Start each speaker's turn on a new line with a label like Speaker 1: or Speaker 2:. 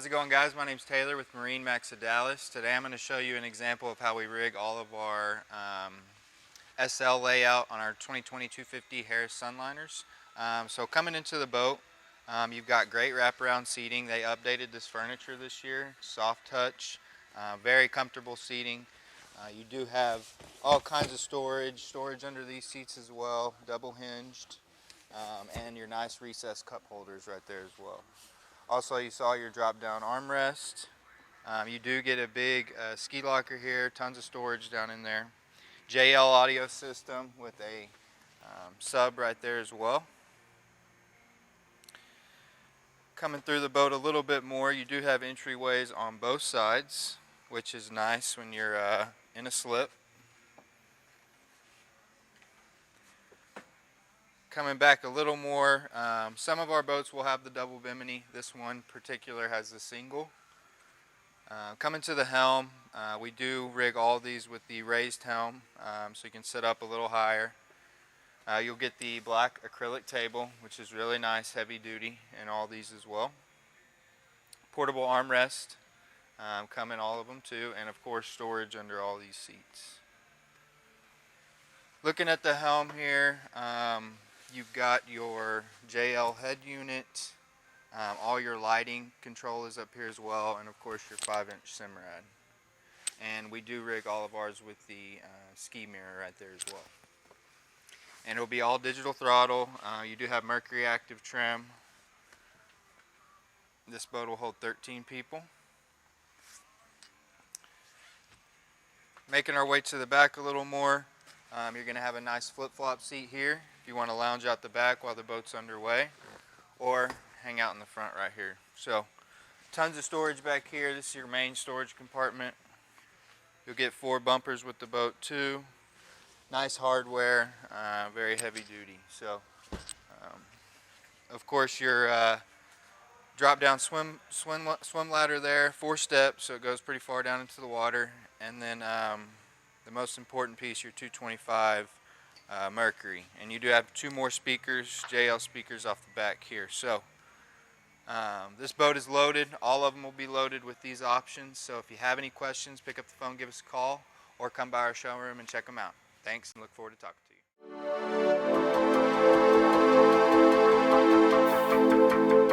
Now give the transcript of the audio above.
Speaker 1: How's it going, guys? My name's Taylor with MarineMax of Dallas. Today I'm going to show you an example of how we rig all of our SL layout on our 2020 250 Harris Sunliners. So coming into the boat, you've got great wraparound seating. They updated this furniture this year, soft touch, very comfortable seating. You do have all kinds of storage under these seats as well, double hinged, and your nice recessed cup holders right there as well. Also, you saw your drop down armrest. You do get a big ski locker here, tons of storage down in there. JL audio system with a sub right there as well. Coming through the boat a little bit more, you do have entryways on both sides, which is nice when you're in a slip. Coming back a little more, some of our boats will have the double bimini. This one particular has the single. Coming to the helm, we do rig all these with the raised helm, so you can sit up a little higher. You'll get the black acrylic table, which is really nice, heavy duty in all these as well. Portable armrest come in all of them too, and of course storage under all these seats. Looking at the helm here, you've got your JL head unit, all your lighting control is up here as well, and of course your 5-inch Simrad. And we do rig all of ours with the ski mirror right there as well. And it'll be all digital throttle. You do have Mercury active trim. This boat will hold 13 people. Making our way to the back a little more, you're going to have a nice flip-flop seat here if you want to lounge out the back while the boat's underway, or hang out in the front right here. So tons of storage back here. This is your main storage compartment. You'll get 4 bumpers with the boat too. Nice hardware, very heavy duty. So of course your drop down swim ladder there, 4 steps, so it goes pretty far down into the water. And then the most important piece, your 225 Mercury. And you do have 2 more speakers, JL speakers off the back here. So this boat is loaded. All of them will be loaded with these options. So if you have any questions, pick up the phone, give us a call, or come by our showroom and check them out. Thanks, and look forward to talking to you.